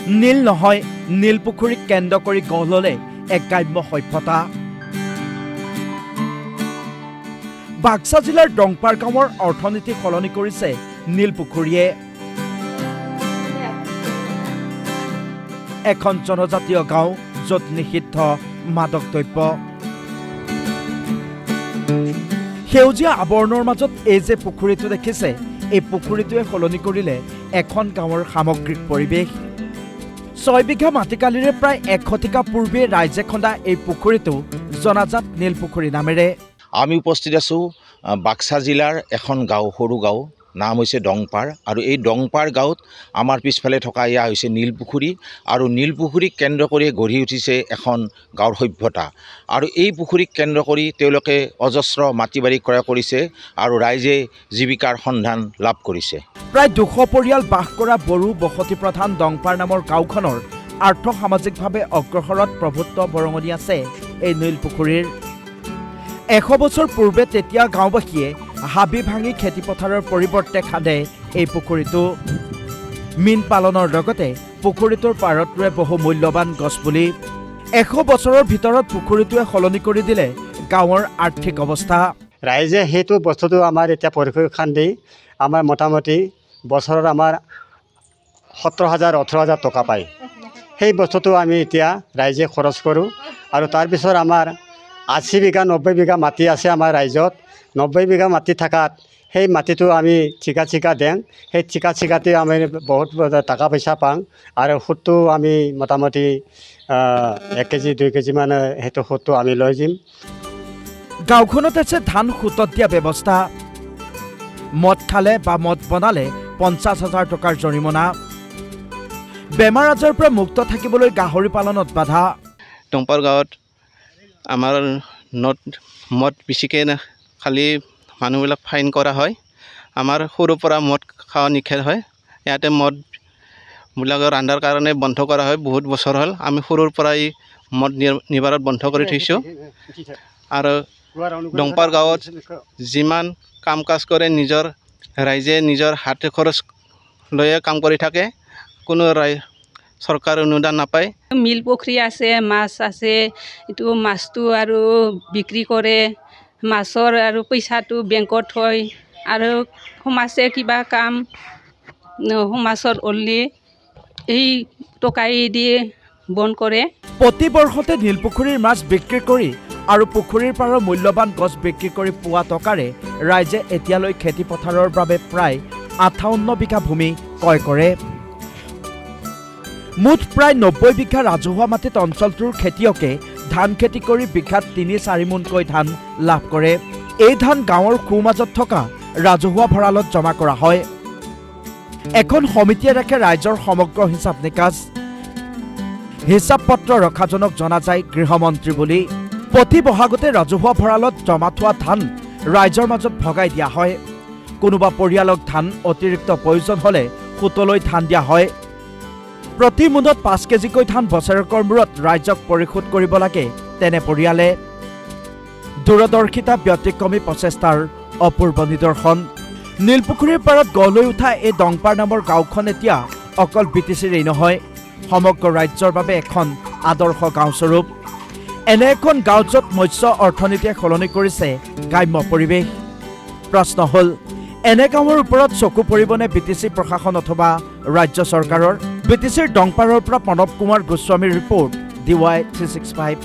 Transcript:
নীল নহয়, নীলপুখুৰীক কেন্দ্ৰ কৰি গঢ় ল'লে এক গ্ৰাম্য সভ্যতা। বাক্সা জিলাৰ ডংপাৰ গাঁৱৰ অৰ্থনীতি সলনি কৰিছে নীলপুখুৰীয়ে। এখন জনজাতীয় গাঁও য'ত নিষিদ্ধ মাদক দ্ৰব্য। সেউজীয়া আৱৰণৰ মাজত এই যে পুখুৰীটো দেখিছে, এই পুখুৰীটোৱে সলনি কৰিলে এখন গাঁৱৰ সামগ্ৰিক পৰিৱেশ। 6 বিঘা মাটিকালিৰে প্ৰায় 1 শতিকা পূৰ্বে ৰাইজে খন্দা এই পুখুৰীটো জনাজাত নীলপুখুৰী নামেৰে। আমি উপস্থিত আছোঁ বাক্সা জিলাৰ এখন গাঁও, সৰু গাঁও, নাম হৈছে ডংপাৰ। আৰু এই ডংপাৰ গাঁৱত আমাৰ পিছফালে থকা এয়া হৈছে নীলপুখুৰী। আৰু নীলপুখুৰীক কেন্দ্ৰ কৰি গঢ়ি উঠিছে এখন গাঁৱৰ সভ্যতা। আৰু এই পুখুৰীক কেন্দ্ৰ কৰি তেওঁলোকে অজস্ৰ মাটি বাৰী ক্ৰয় কৰিছে আৰু ৰাইজে জীৱিকাৰ সন্ধান লাভ কৰিছে। প্ৰায় 200 পৰিয়াল বাস কৰা বড়ো বসতি প্ৰধান ডংপাৰ নামৰ গাঁওখনৰ আৰ্থ সামাজিকভাৱে অগ্ৰসৰত প্ৰভুত্ব বৰঙণি আছে এই নীলপুখুৰীৰ। 100 বছৰ পূৰ্বে তেতিয়া গাঁওবাসীয়ে হাবি ভাঙি খেতিপথাৰৰ পৰিৱৰ্তে খান্দে এই পুখুৰীটো। মীন পালনৰ লগতে পুখুৰীটোৰ পাৰত ৰুৱে বহু মূল্যৱান গছপুলি। 100 বছৰৰ ভিতৰত পুখুৰীটোৱে সলনি কৰি দিলে গাঁৱৰ আৰ্থিক অৱস্থা। ৰাইজে সেইটো বস্তুটো আমাৰ এতিয়া পৰিসংখ্যান দি আমাৰ মোটামুটি বছৰত আমাৰ 17,000 18,000 টকা পায়। সেই বস্তুটো আমি এতিয়া ৰাইজে খৰচ কৰোঁ। আৰু তাৰপিছত আমাৰ 80 বিঘা 90 বিঘা মাটি আছে আমাৰ ৰাইজত। 90 বিঘা মাটি থকাত সেই মাটিটো আমি ঠিকা দিওঁ। সেই ঠিকাতে আমি বহুত টকা পইচা পাওঁ। আৰু সুতটো আমি মোটামুটি 1 কেজি 2 কেজি মানে সেইটো সুতটো আমি লৈ যাম। গাঁওখনত আছে ধান সুতত দিয়া ব্যৱস্থা। মদ খালে বা মদ বনালে 50,000 টকাৰ জৰিমনা। বেমাৰ আজাৰৰ পৰা মুক্ত থাকিবলৈ গাহৰি পালনত বাধা। ডংপাৰ গাঁৱত আমাৰ মদ বেছিকৈ খালি মানুহবিলাক ফাইন কৰা হয়। আমাৰ সৰুৰ পৰা মদ খোৱা নিষেধ হয়। ইয়াতে মদবিলাক ৰন্ধাৰ কাৰণে বন্ধ কৰা হয়। বহুত বছৰ হ'ল আমি সৰুৰ পৰাই মদ নিবাৰত বন্ধ কৰি থৈছোঁ। আৰু ডংপাৰ গাঁৱত যিমান কাম কাজ কৰে নিজৰ ৰাইজে নিজৰ হাতে খৰচ লৈয়ে কাম কৰি থাকে। কোনো চৰকাৰ অনুদান নাপায়। মিল পুখুৰী আছে, মাছ আছে। এইটো মাছটো আৰু বিক্ৰী কৰে। মাছৰ আৰু পইচাটো বেংকত থয়। আৰু সমাজে কিবা কাম সমাজত ওললি এই টকাই দিয়ে বন্ধ কৰে। প্ৰতি বৰ্ষতে নীলপুখুৰীৰ মাছ বিক্ৰী কৰি আৰু পুখুৰীৰ পাৰৰ মূল্যৱান গছ বিক্ৰী কৰি পোৱা টকাৰে ৰাইজে এতিয়ালৈ খেতিপথাৰৰ বাবে প্ৰায় 58 বিঘা ভূমি ক্ৰয় কৰে। মুঠ প্ৰায় 90 বিঘা ৰাজহুৱা মাটিত অঞ্চলটোৰ খেতিয়কে ধান খেতি কৰি বিঘাত 3-4 মোনকৈ ধান লাভ কৰে। এই ধান গাঁৱৰ সোঁমাজত থকা ৰাজহুৱা ভঁৰালত জমা কৰা হয়। এখন সমিতিয়ে ৰাখে ৰাইজৰ সমগ্ৰ হিচাপ নিকাচ। হিচাপ পত্ৰ ৰখাজনক জনা যায় গৃহমন্ত্ৰী বুলি। প্ৰতি বহাগতে ৰাজহুৱা ভঁৰালত জমা থোৱা ধান ৰাইজৰ মাজত ভগাই দিয়া হয়। কোনোবা পৰিয়ালক ধান অতিৰিক্ত প্ৰয়োজন হ'লে সুতলৈ ধান দিয়া হয়। প্ৰতি মোনত 5 কেজিকৈ ধান বছৰেকৰ মূৰত ৰাইজক পৰিশোধ কৰিব লাগে তেনে পৰিয়ালে। দূৰদৰ্শিতা ব্যতিক্ৰমী প্ৰচেষ্টাৰ অপূৰ্ব নিদৰ্শন। নীলপুখুৰীৰ পাৰত গঢ় লৈ উঠা এই ডংপাৰ নামৰ গাঁওখন এতিয়া অকল BTCৰেই নহয়, সমগ্ৰ ৰাজ্যৰ বাবে এখন আদৰ্শ গাঁওস্বৰূপ। এনে এখন গাঁও য'ত মৎস্য অৰ্থনীতিয়ে সলনি কৰিছে গ্ৰাম্য পৰিৱেশ। প্ৰশ্ন হ'ল, এনে গাঁৱৰ ওপৰত চকু পৰিবনে BTC প্ৰশাসন অথবা ৰাজ্য চৰকাৰৰ? BTCৰ ডংপাৰৰ পৰা প্ৰণৱ কুমাৰ গোস্বামীৰ ৰিপৰ্ট DY 365।